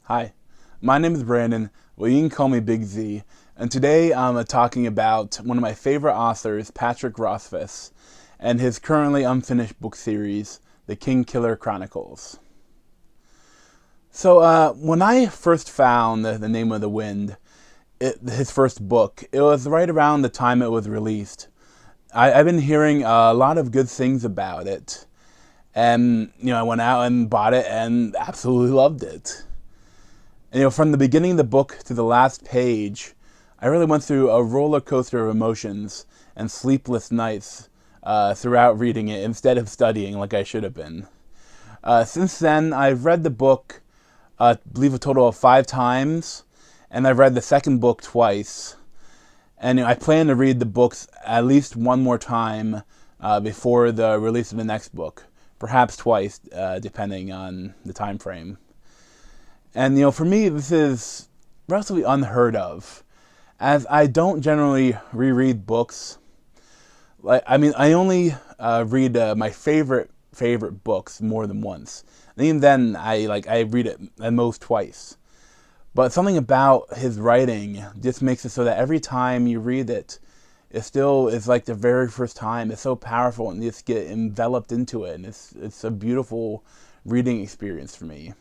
Hi, my name is Brandon. Well, you can call me Big Z. And today I'm talking about one of my favorite authors, Patrick Rothfuss, and his currently unfinished book series, The Kingkiller Chronicles. So when I first found the Name of the Wind, his first book, it was right around the time it was released. I've been hearing a lot of good things about it. And, I went out and bought it and absolutely loved it. And, from the beginning of the book to the last page, I really went through a roller coaster of emotions and sleepless nights throughout reading it instead of studying like I should have been. Since then, I've read the book, I believe a total of 5 times, and I've read the second book twice. And I plan to read the books at least one more time before the release of the next book, perhaps twice, depending on the time frame. And for me, this is relatively unheard of, as I don't generally reread books. I only read my favorite books more than once. And even then, I read it at most twice. But something about his writing just makes it so that every time you read it, it still is like the very first time. It's so powerful, and you just get enveloped into it, and it's a beautiful reading experience for me.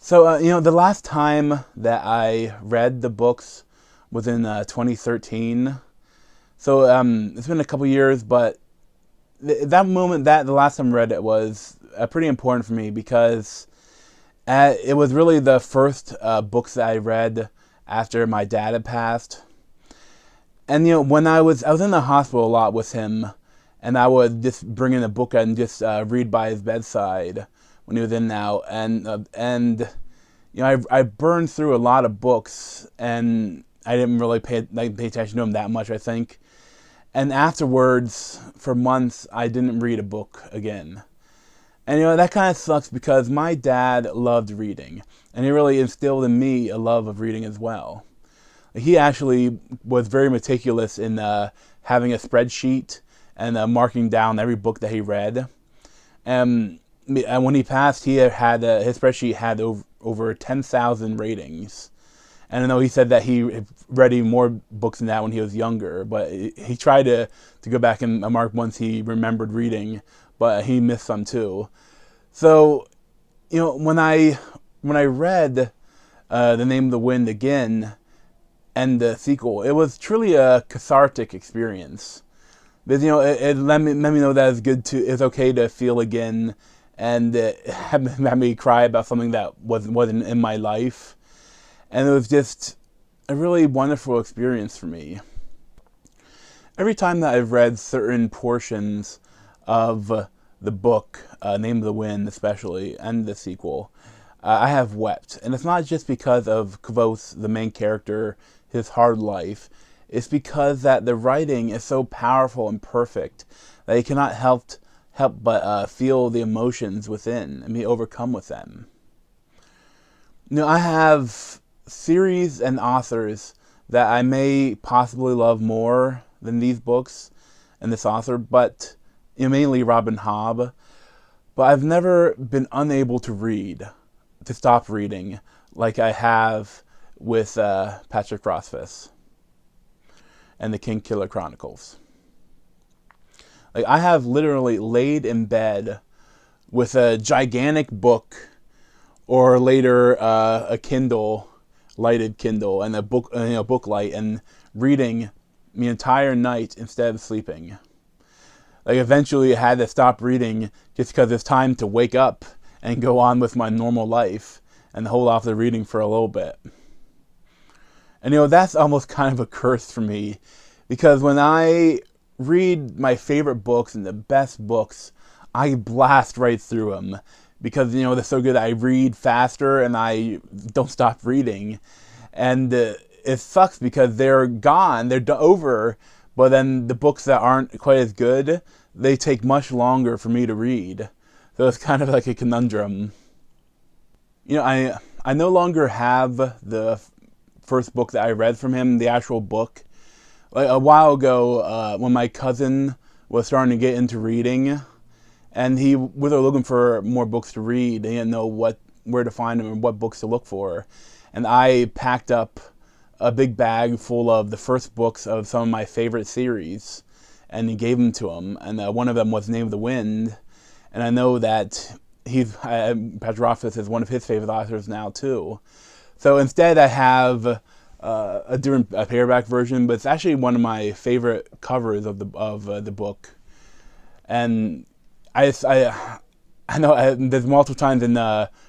So, the last time that I read the books was in 2013. So, it's been a couple years, but that moment, the last time I read it was pretty important for me because it was really the first books that I read after my dad had passed. And, when I was in the hospital a lot with him, and I would just bring in a book and just read by his bedside when he was in and out, and I burned through a lot of books, and I didn't really pay attention to them that much, I think. And afterwards, for months, I didn't read a book again. And that kind of sucks because my dad loved reading, and he really instilled in me a love of reading as well. He actually was very meticulous in having a spreadsheet and marking down every book that he read. And when he passed, he had his spreadsheet had over 10,000 ratings. And I know he said that he read even more books than that when he was younger, but he tried to go back and mark ones he remembered reading, but he missed some too. So, when I read The Name of the Wind again and the sequel, it was truly a cathartic experience. Because, it let me know that it's okay to feel again, and had me cry about something that wasn't in my life. And it was just a really wonderful experience for me. Every time that I've read certain portions of the book, Name of the Wind especially, and the sequel, I have wept. And it's not just because of Kvothe, the main character, his hard life. It's because that the writing is so powerful and perfect that you cannot help but feel the emotions within and be overcome with them. I have series and authors that I may possibly love more than these books and this author, but mainly Robin Hobb. But I've never been unable to stop reading, like I have with Patrick Rothfuss and the Kingkiller Chronicles. I have literally laid in bed with a gigantic book, or later a lighted Kindle, and a book light, and reading the entire night instead of sleeping. Eventually I had to stop reading just because it's time to wake up and go on with my normal life and hold off the reading for a little bit. And that's almost kind of a curse for me, because when I read my favorite books and the best books, I blast right through them. Because, they're so good, I read faster and I don't stop reading. And it sucks because they're gone, they're over, but then the books that aren't quite as good, they take much longer for me to read. So it's kind of like a conundrum. I no longer have the first book that I read from him, the actual book. A while ago, when my cousin was starting to get into reading, and he was looking for more books to read, he didn't know what where to find them and what books to look for. And I packed up a big bag full of the first books of some of my favorite series, and he gave them to him. And one of them was Name of the Wind, and I know that Patrick Rothfuss is one of his favorite authors now too. So instead, I have a different paperback version, but it's actually one of my favorite covers of the book. And I know there's multiple times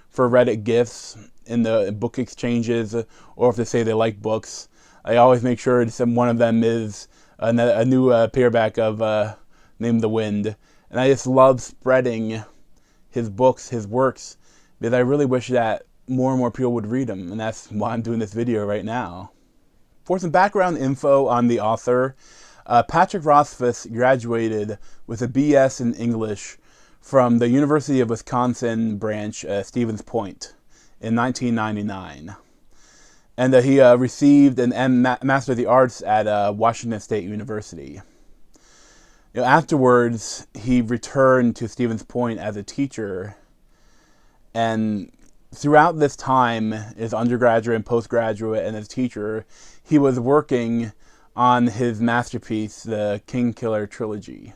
for Reddit gifts in the book exchanges, or if they say they like books, I always make sure one of them is a new paperback of Name of the Wind. And I just love spreading his books, his works, because I really wish that more and more people would read them, and that's why I'm doing this video right now. For some background info on the author, Patrick Rothfuss graduated with a BS in English from the University of Wisconsin branch, Stevens Point, in 1999. And he received an Master of the Arts at Washington State University. Afterwards, he returned to Stevens Point as a teacher, and throughout this time, as undergraduate and postgraduate and as teacher, he was working on his masterpiece, the Kingkiller trilogy.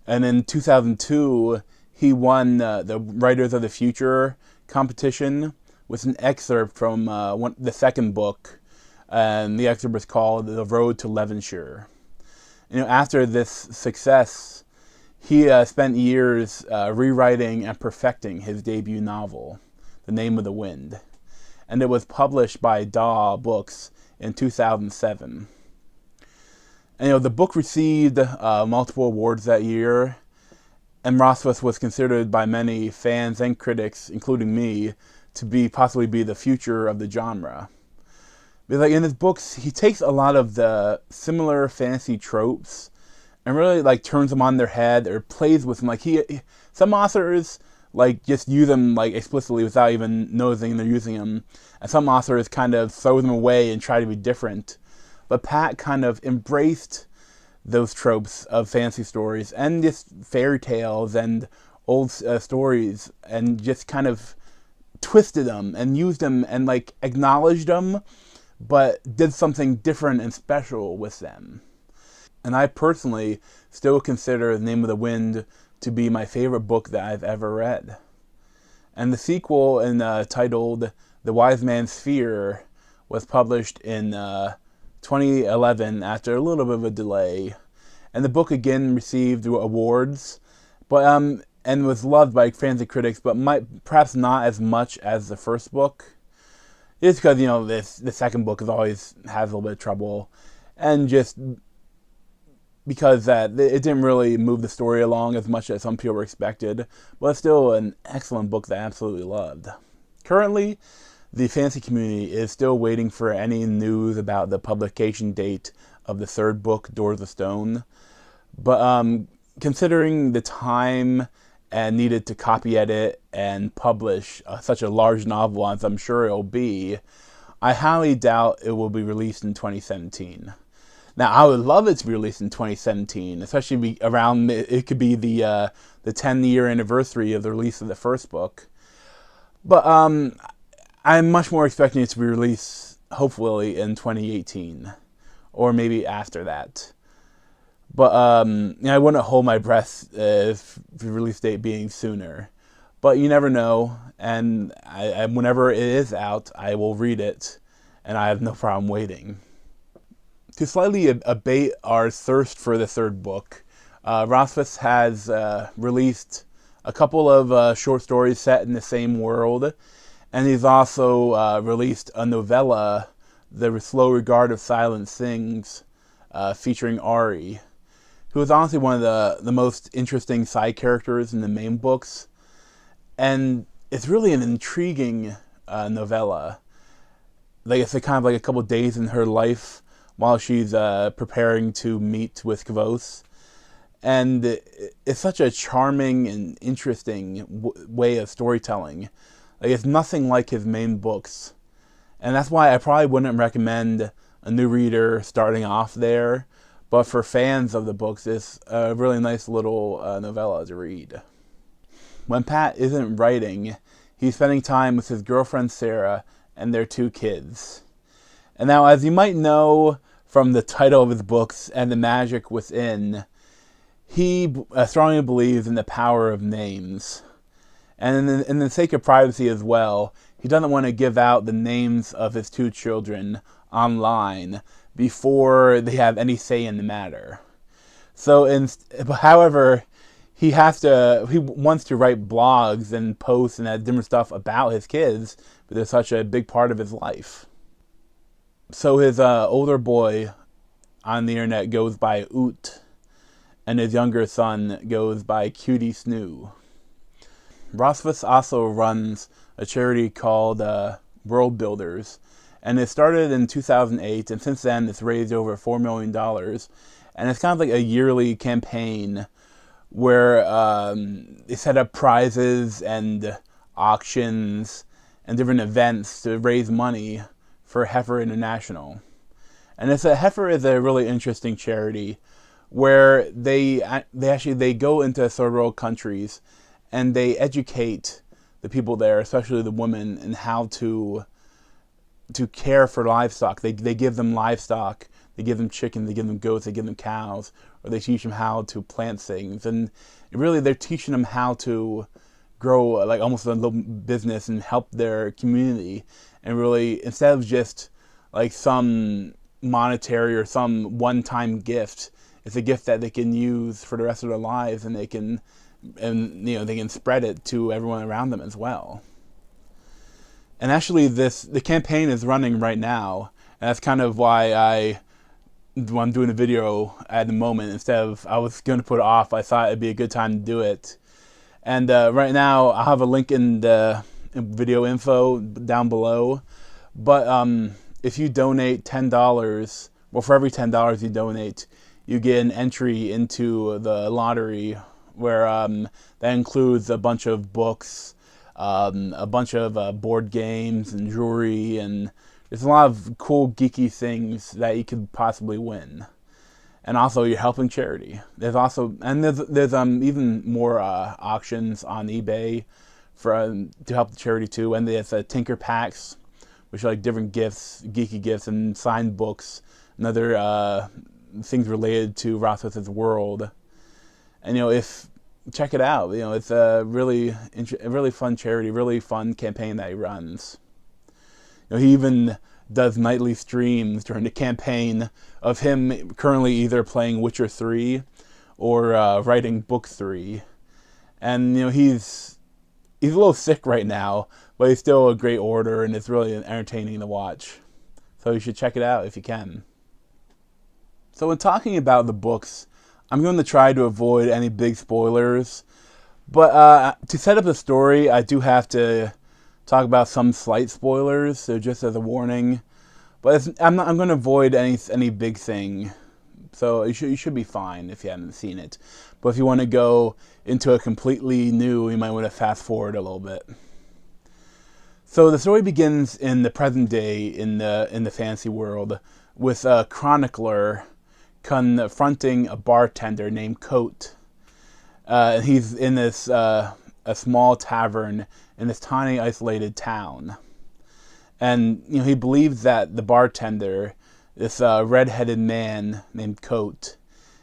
And in 2002, he won the Writers of the Future competition with an excerpt from the second book, and the excerpt was called The Road to Levanshire. After this success, he spent years rewriting and perfecting his debut novel, The Name of the Wind, and it was published by Daw Books in 2007. And the book received multiple awards that year, and Rothfuss was considered by many fans and critics, including me, to possibly be the future of the genre. Because in his books, he takes a lot of the similar fantasy tropes and really turns them on their head or plays with them. Some authors just use them explicitly without even noticing they're using them, and some authors kind of throw them away and try to be different. But Pat kind of embraced those tropes of fantasy stories and just fairy tales and old stories, and just kind of twisted them and used them and acknowledged them, but did something different and special with them. And I personally still consider The Name of the Wind to be my favorite book that I've ever read. And the sequel, titled The Wise Man's Fear, was published in 2011 after a little bit of a delay. And the book again received awards, but and was loved by fans and critics, but perhaps not as much as the first book. It's because, the second book has a little bit of trouble, and just because it didn't really move the story along as much as some people were expected, but it's still an excellent book that I absolutely loved. Currently, the fantasy community is still waiting for any news about the publication date of the third book, Doors of Stone, but considering the time and needed to copy edit and publish such a large novel, as I'm sure it'll be, I highly doubt it will be released in 2017. Now, I would love it to be released in 2017, especially around, it could be the 10-year anniversary of the release of the first book. But I'm much more expecting it to be released, hopefully, in 2018, or maybe after that. But I wouldn't hold my breath if the release date being sooner. But you never know, and whenever it is out, I will read it, and I have no problem waiting. To slightly abate our thirst for the third book, Rothfuss has released a couple of short stories set in the same world, and he's also released a novella, The Slow Regard of Silent Things, featuring Ari, who is honestly one of the most interesting side characters in the main books. And it's really an intriguing novella. It's kind of like a couple days in her life while she's preparing to meet with Kvothe. And it's such a charming and interesting way of storytelling. It's nothing like his main books. And that's why I probably wouldn't recommend a new reader starting off there. But for fans of the books, it's a really nice little novella to read. When Pat isn't writing, he's spending time with his girlfriend Sarah and their 2 kids. And now, as you might know from the title of his books and the magic within, he strongly believes in the power of names. And in the sake of privacy as well, he doesn't want to give out the names of his 2 children online before they have any say in the matter. So, however, he wants to write blogs and posts and different stuff about his kids, but they're such a big part of his life. So his older boy on the internet goes by Oot, and his younger son goes by Cutie Snoo. Rothfuss also runs a charity called World Builders, and it started in 2008, and since then it's raised over $4 million, and it's kind of like a yearly campaign where they set up prizes and auctions and different events to raise money for Heifer International. And Heifer is a really interesting charity where they go into third world countries and they educate the people there, especially the women, in how to care for livestock. They give them livestock, they give them chickens, they give them goats, they give them cows, or they teach them how to plant things. And really they're teaching them how to grow like almost a little business and help their community. And really, instead of just like some monetary or some one-time gift, it's a gift that they can use for the rest of their lives, and they can spread it to everyone around them as well. And actually, the campaign is running right now, and that's kind of why when I'm doing a video at the moment, instead of I was going to put it off, I thought it'd be a good time to do it. And right now, I'll have a link in the video info down below. But if you donate $10, well, for every $10 you donate, you get an entry into the lottery, where that includes a bunch of books, a bunch of board games and jewelry, and there's a lot of cool geeky things that you could possibly win. And also, you're helping charity. There's even more auctions on eBay to help the charity too. And there's Tinker Packs, which are like different gifts, geeky gifts, and signed books, and other things related to Rothfuss's world. And check it out. It's a really fun charity, really fun campaign that he runs. He even does nightly streams during the campaign of him currently either playing Witcher 3 or writing book 3. And he's a little sick right now, but he's still a great orator, and it's really entertaining to watch. So you should check it out if you can. So when talking about the books, I'm going to try to avoid any big spoilers, but to set up the story, I do have to talk about some slight spoilers, so just as a warning. But I'm going to avoid any big thing, so you should be fine if you haven't seen it. But if you want to go into a completely new, you might want to fast forward a little bit. So the story begins in the present day in the fantasy world with a chronicler confronting a bartender named Coat. He's in this a small tavern in this tiny isolated town, and he believes that the bartender, this red-headed man named Coat,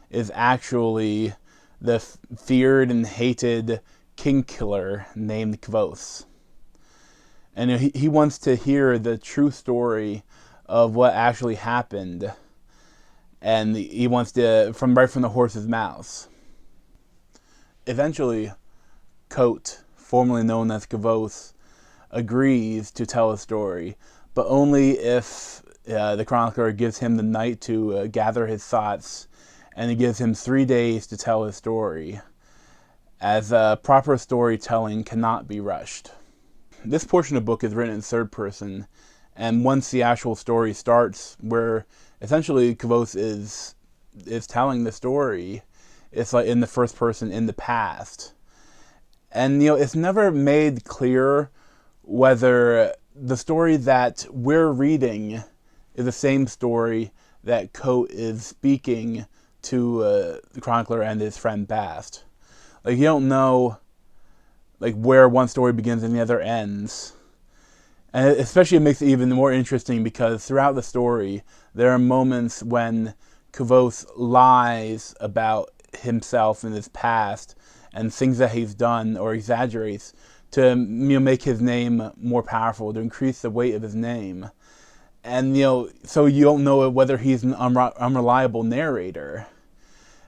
is actually the feared and hated Kingkiller named Kvothe. And he wants to hear the true story of what actually happened, and he wants to right from the horse's mouth. Eventually, Coat, formerly known as Kvothe, agrees to tell a story, but only if the chronicler gives him the night to gather his thoughts, and he gives him 3 days to tell his story, as proper storytelling cannot be rushed. This portion of the book is written in third person, and once the actual story starts, where essentially Kvothe is telling the story, it's like in the first person in the past. And it's never made clear whether the story that we're reading is the same story that Coat is speaking to the chronicler and his friend Bast. Like, you don't know like where one story begins and the other ends. And especially it makes it even more interesting because throughout the story, there are moments when Kvothe lies about himself and his past and things that he's done or exaggerates to make his name more powerful, to increase the weight of his name. And so you don't know whether he's an unreliable narrator.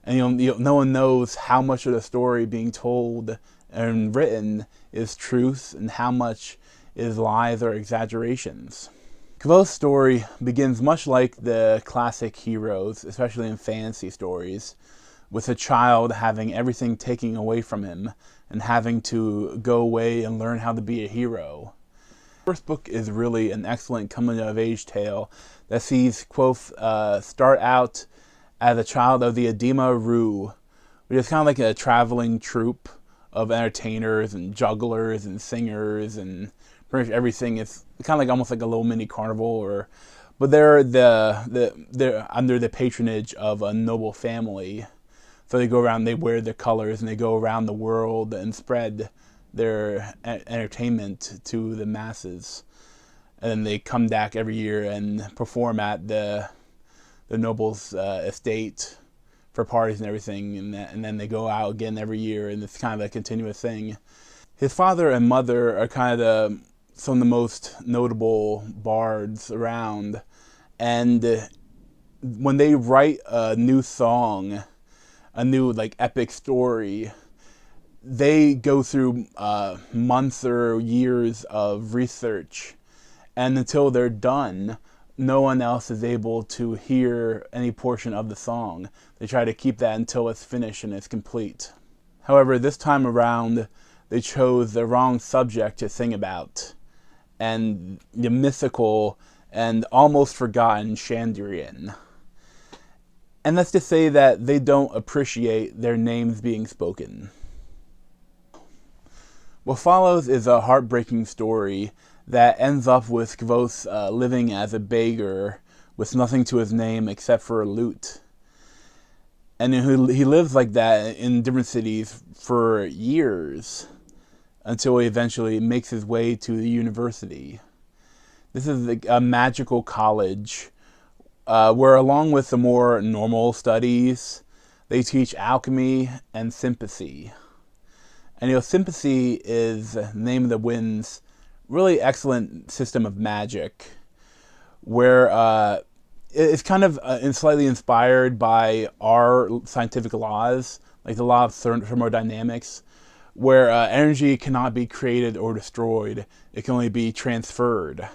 And no one knows how much of the story being told and written is truth and how much is lies or exaggerations. Kvothe's story begins much like the classic heroes, especially in fantasy stories, with a child having everything taken away from him and having to go away and learn how to be a hero. The first book is really an excellent coming-of-age tale that sees Kvothe start out as a child of the Edema Rue, which is kind of like a traveling troupe of entertainers and jugglers and singers and pretty much everything. It's kind of like almost like a little mini carnival, but they're under the patronage of a noble family. So they go around, they wear their colors, and they go around the world and spread their entertainment to the masses. And then they come back every year and perform at the noble's estate for parties and everything, and then they go out again every year, and it's kind of a continuous thing. His father and mother are kind of some of the most notable bards around, and when they write a new song, a new like epic story, they go through months or years of research, and until they're done, no one else is able to hear any portion of the song. They try to keep that until it's finished and it's complete. However, this time around, they chose the wrong subject to sing about, and the mythical and almost forgotten Chandrian. And let's just say that they don't appreciate their names being spoken. What follows is a heartbreaking story that ends up with Kvothe living as a beggar with nothing to his name except for loot. And he lives like that in different cities for years until he eventually makes his way to the university. This is a magical college where, along with the more normal studies, they teach alchemy and sympathy. And sympathy is the name of the wind's really excellent system of magic, where it's kind of slightly inspired by our scientific laws, like the law of thermodynamics, where energy cannot be created or destroyed. It can only be transferred.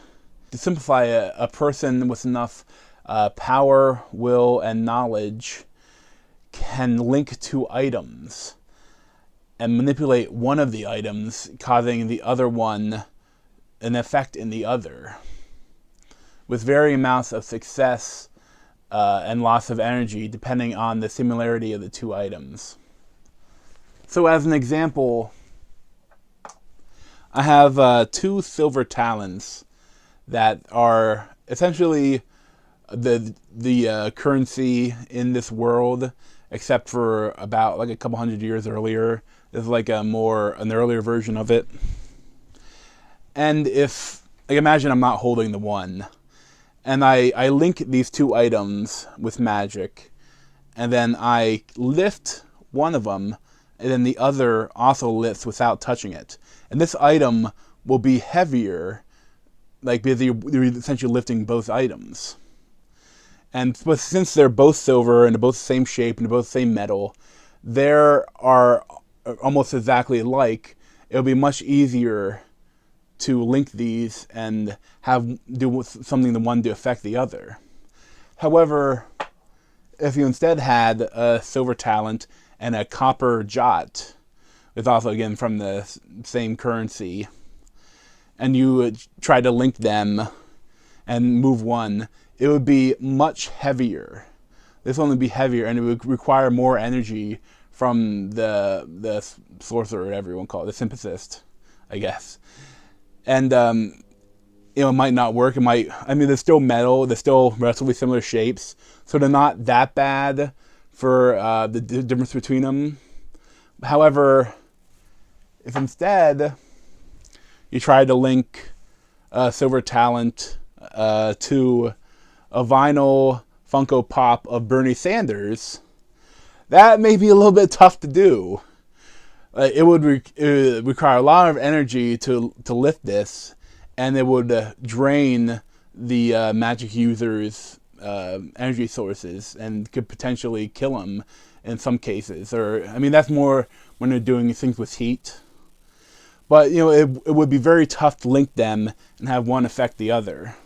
To simplify it, a person with enough power, will, and knowledge can link two items and manipulate one of the items, causing the other one an effect in the other, with varying amounts of success and loss of energy depending on the similarity of the two items. So as an example, I have 2 silver talents that are essentially the currency in this world, except for about like a couple hundred years earlier. It's like an earlier version of it. And if, like, imagine I'm not holding the one, and I link these 2 items with magic, and then I lift one of them, and then the other also lifts without touching it. And this item will be heavier, like, because you're essentially lifting both items. But since they're both silver and they're both the same shape and they're both the same metal, they are almost exactly alike. It'll be much easier to link these and do something to one to affect the other. However, if you instead had a silver talent and a copper jot, it's also again from the same currency, and you try to link them and move one, it would be much heavier. This will only be heavier, and it would require more energy from the sorcerer, whatever you want to call it, the sympathist, I guess. And it might not work. They're still metal. They're still relatively similar shapes, so they're not that bad for the difference between them. However, If instead you try to link Silver Talent to a vinyl Funko Pop of Bernie Sanders, that may be a little bit tough to do. It would require a lot of energy to lift this, and it would drain the magic user's energy sources and could potentially kill him in some cases. Or, I mean, that's more when they're doing things with heat. But, it would be very tough to link them and have one affect the other.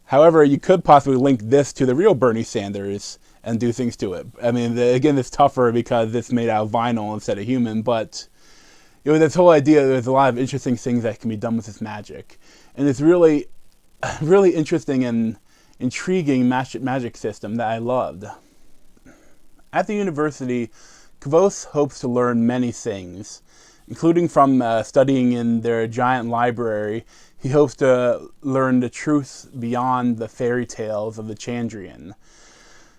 However, you could possibly link this to the real Bernie Sanders and do things to it. I mean, again, it's tougher because it's made out of vinyl instead of human, but this whole idea, there's a lot of interesting things that can be done with this magic. And it's really, really interesting and intriguing magic system that I loved. At the university, Kvothe hopes to learn many things, including from studying in their giant library. He hopes to learn the truth beyond the fairy tales of the Chandrian.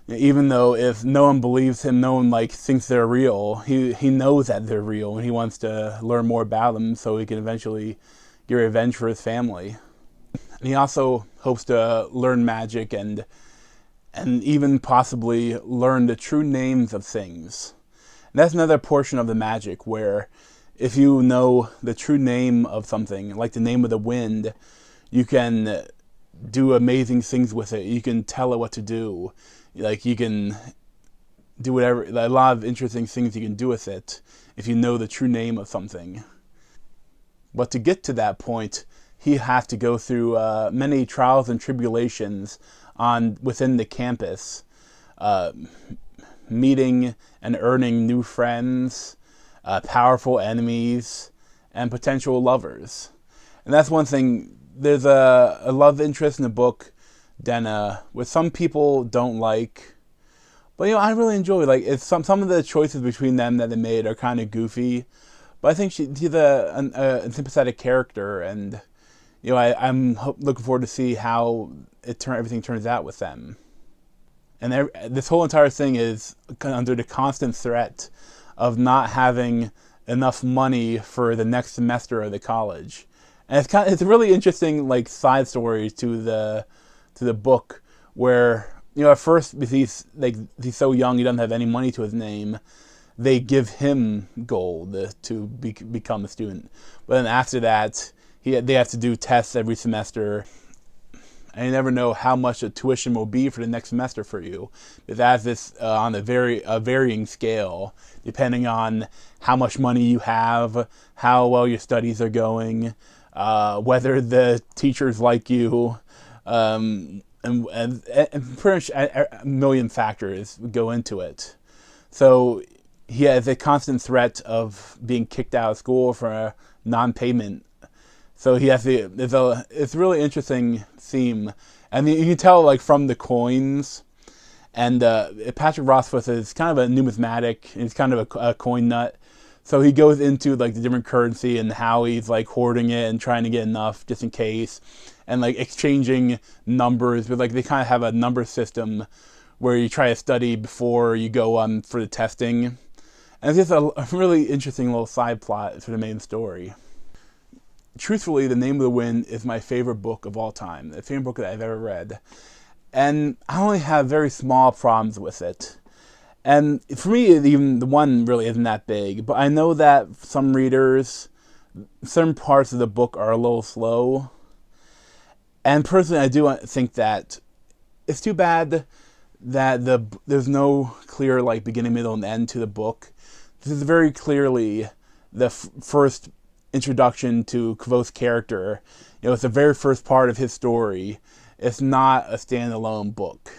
Even though if no one believes him, no one thinks they're real, he knows that they're real, and he wants to learn more about them so he can eventually get revenge for his family. And he also hopes to learn magic and even possibly learn the true names of things. And that's another portion of the magic where if you know the true name of something, like the name of the wind, you can do amazing things with it. You can tell it what to do. You can do whatever, a lot of interesting things you can do with it if you know the true name of something. But to get to that point, he has to go through many trials and tribulations within the campus, meeting and earning new friends, powerful enemies, and potential lovers. And that's one thing. There's a love interest in the book, Denna, which some people don't like. But, I really enjoy. It's some of the choices between them that they made are kind of goofy. But I think she's a sympathetic character, and, I'm looking forward to see how everything turns out with them. And this whole entire thing is under the constant threat of not having enough money for the next semester of the college. And it's really interesting side stories to the book where at first he's so young he doesn't have any money to his name. They give him gold to become a student, but then after that they have to do tests every semester. And you never know how much the tuition will be for the next semester for you. Because as this on a varying scale, depending on how much money you have, how well your studies are going, whether the teachers like you, and pretty much a million factors go into it. So he has a constant threat of being kicked out of school for a non-payment. So he has it's a really interesting theme, and you can tell from the coins. And Patrick Rothfuss is kind of a numismatic. He's kind of a coin nut, so he goes into the different currency and how he's hoarding it and trying to get enough just in case, and exchanging numbers. But they kind of have a number system where you try to study before you go for the testing, and it's just a really interesting little side plot for the main story. Truthfully, The Name of the Wind is my favorite book of all time. The favorite book that I've ever read. And I only have very small problems with it. And for me, even the one really isn't that big. But I know that some readers, certain parts of the book are a little slow. And personally, I do think that it's too bad that there's no clear beginning, middle, and end to the book. This is very clearly the first introduction to Kvothe's character. It's the very first part of his story. It's not a standalone book,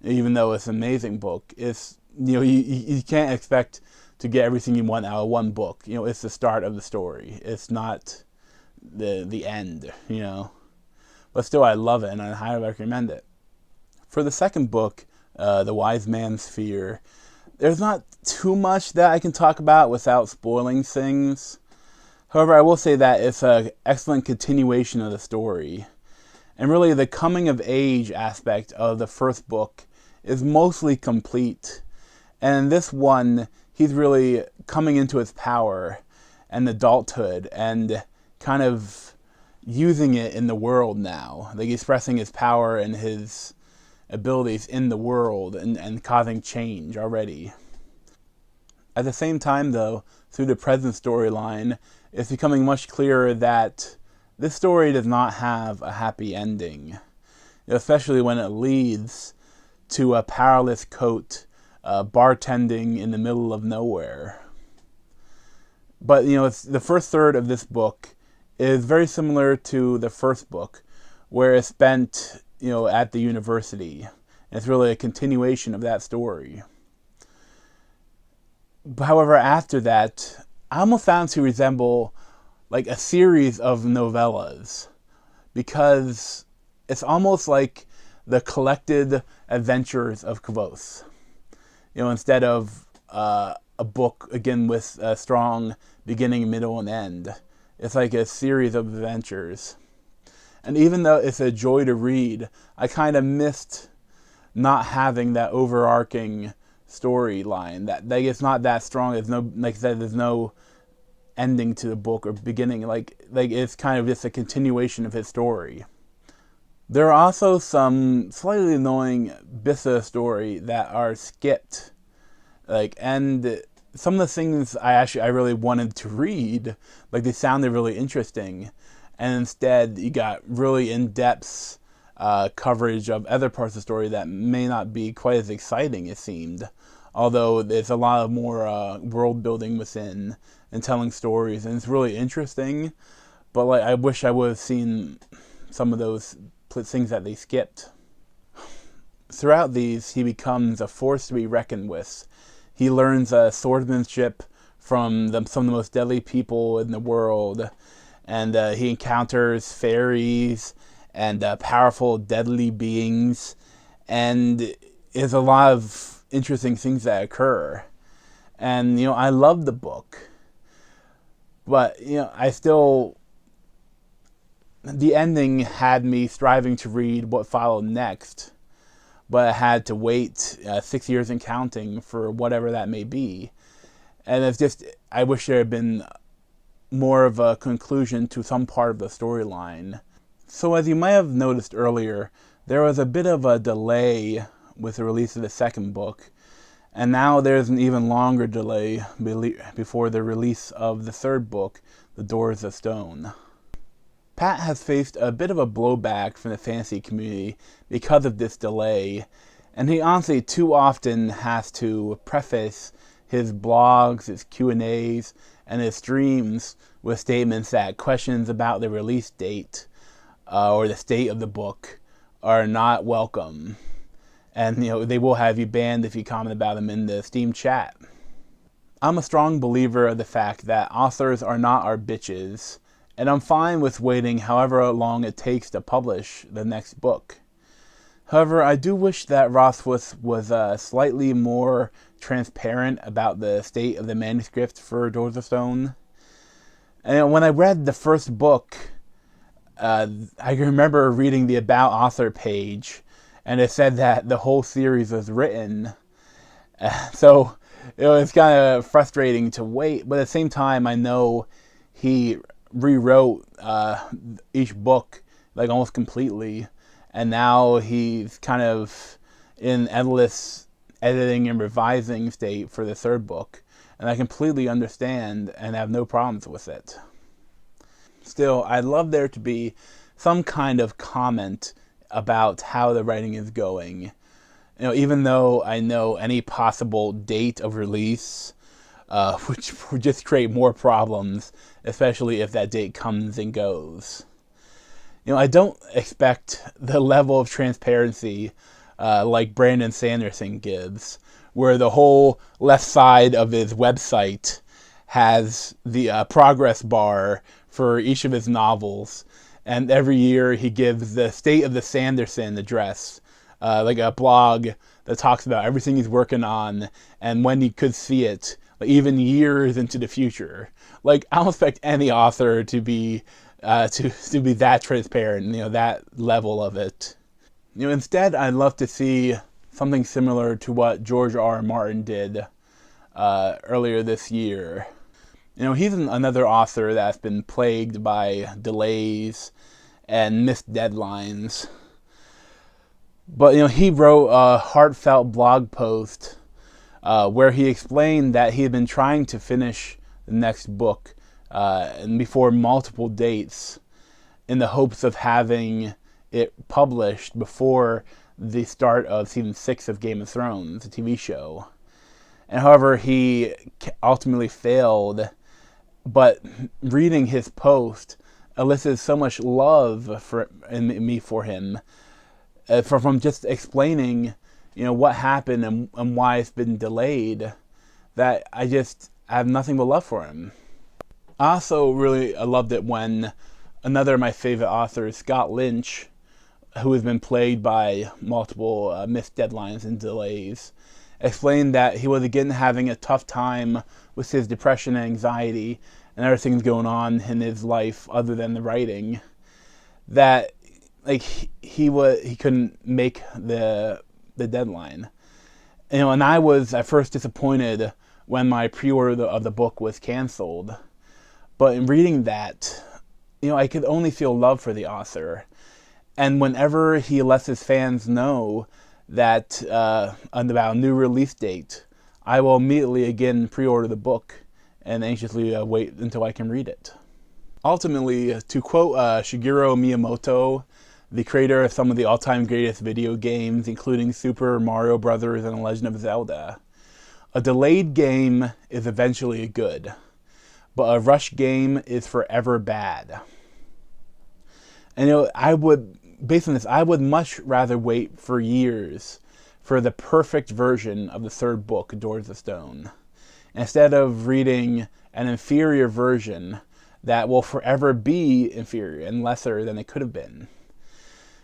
even though it's an amazing book. It's you can't expect to get everything you want out of one book. It's the start of the story. It's not the end. But still, I love it and I highly recommend it. For the second book, The Wise Man's Fear, there's not too much that I can talk about without spoiling things. However, I will say that it's an excellent continuation of the story. And really, the coming-of-age aspect of the first book is mostly complete. And in this one, he's really coming into his power and adulthood and kind of using it in the world now, like expressing his power and his abilities in the world and causing change already. At the same time, though, through the present storyline, it's becoming much clearer that this story does not have a happy ending, especially when it leads to a powerless Coat bartending in the middle of nowhere. But, it's the first third of this book is very similar to the first book, where it's spent, at the university. And it's really a continuation of that story. However, after that, I almost found to resemble like a series of novellas, because it's almost like the collected adventures of Kvothe. Instead of a book, again, with a strong beginning, middle, and end. It's like a series of adventures. And even though it's a joy to read, I kind of missed not having that overarching storyline. That it's not that strong. There's no, like I said, there's no ending to the book or beginning. Like it's kind of just a continuation of his story. There are also some slightly annoying bits of the story that are skipped. And some of the things I really wanted to read, they sounded really interesting, and instead you got really in-depth coverage of other parts of the story that may not be quite as exciting, it seemed. Although there's a lot of more world building within and telling stories, and it's really interesting. But I wish I would have seen some of those things that they skipped. Throughout these, he becomes a force to be reckoned with. He learns swordsmanship from some of the most deadly people in the world, and he encounters fairies and powerful, deadly beings, and there's a lot of interesting things that occur. And, I love the book, but, I still, the ending had me striving to read what followed next, but I had to wait 6 years and counting for whatever that may be. And it's just, I wish there had been more of a conclusion to some part of the storyline. So as you might have noticed earlier, there was a bit of a delay with the release of the second book, and now there's an even longer delay before the release of the third book, The Doors of Stone. Pat has faced a bit of a blowback from the fantasy community because of this delay, and he honestly too often has to preface his blogs, his Q&As, and his streams with statements that questions about the release date or the state of the book are not welcome. And, they will have you banned if you comment about them in the Steam chat. I'm a strong believer of the fact that authors are not our bitches, and I'm fine with waiting however long it takes to publish the next book. However, I do wish that Rothfuss was slightly more transparent about the state of the manuscript for Doors of Stone. And when I read the first book, I remember reading the About Author page, and it said that the whole series was written. So it was kind of frustrating to wait, but at the same time, I know he rewrote each book almost completely, and now he's kind of in endless editing and revising state for the third book, and I completely understand and have no problems with it. Still, I'd love there to be some kind of comment about how the writing is going. Even though I know any possible date of release, which would just create more problems, especially if that date comes and goes. I don't expect the level of transparency like Brandon Sanderson gives, where the whole left side of his website has the progress bar for each of his novels, and every year he gives the state of the Sanderson address, like a blog that talks about everything he's working on and when he could see it, even years into the future. I don't expect any author to be to be that transparent, that level of it. Instead, I'd love to see something similar to what George R. R. Martin did earlier this year. He's another author that's been plagued by delays and missed deadlines. But, he wrote a heartfelt blog post where he explained that he had been trying to finish the next book and before multiple dates in the hopes of having it published before the start of season 6 of Game of Thrones, the TV show. And however, he ultimately failed. But reading his post elicited so much love in me for him, from just explaining, what happened and why it's been delayed, that I have nothing but love for him. I also really loved it when another of my favorite authors, Scott Lynch, who has been plagued by multiple missed deadlines and delays, explained that he was again having a tough time with his depression and anxiety and other things going on in his life other than the writing, that he couldn't make the deadline. And I was at first disappointed when my pre-order of the book was canceled. But in reading that, I could only feel love for the author. And whenever he lets his fans know that about a new release date, I will immediately again pre-order the book and anxiously wait until I can read it. Ultimately, to quote Shigeru Miyamoto, the creator of some of the all-time greatest video games, including Super Mario Bros. And The Legend of Zelda, a delayed game is eventually good, but a rushed game is forever bad. And based on this, I would much rather wait for years for the perfect version of the third book, Doors of Stone, instead of reading an inferior version that will forever be inferior and lesser than it could have been.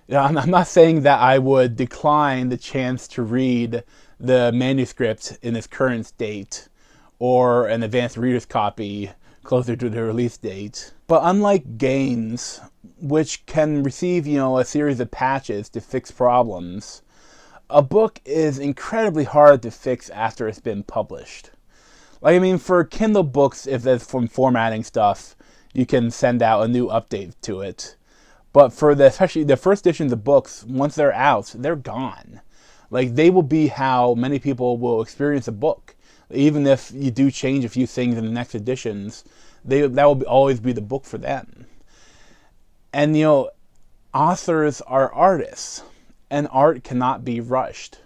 I'm not saying that I would decline the chance to read the manuscript in its current state or an advanced reader's copy closer to the release date. But unlike games, which can receive, a series of patches to fix problems, a book is incredibly hard to fix after it's been published. For Kindle books, if there's from formatting stuff, you can send out a new update to it. But for especially the first editions of books, once they're out, they're gone. They will be how many people will experience a book. Even if you do change a few things in the next editions, that will always be the book for them. And, authors are artists, and art cannot be rushed.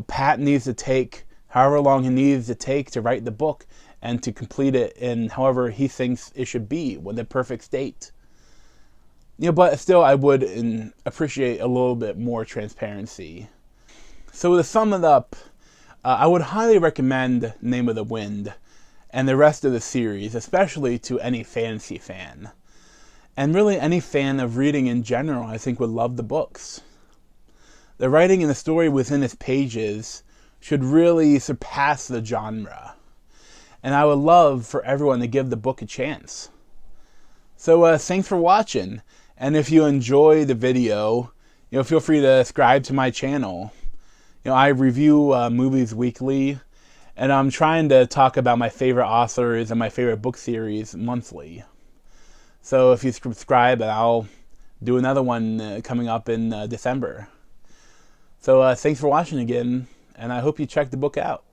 Pat needs to take however long he needs to take to write the book and to complete it in however he thinks it should be, with the perfect state. But still, I would appreciate a little bit more transparency. So to sum it up, I would highly recommend Name of the Wind and the rest of the series, especially to any fantasy fan. And really any fan of reading in general, I think, would love the books. The writing and the story within its pages should really surpass the genre. And I would love for everyone to give the book a chance. So thanks for watching. And if you enjoy the video, feel free to subscribe to my channel. I review movies weekly, and I'm trying to talk about my favorite authors and my favorite book series monthly. So if you subscribe, I'll do another one coming up in December. So thanks for watching again, and I hope you check the book out.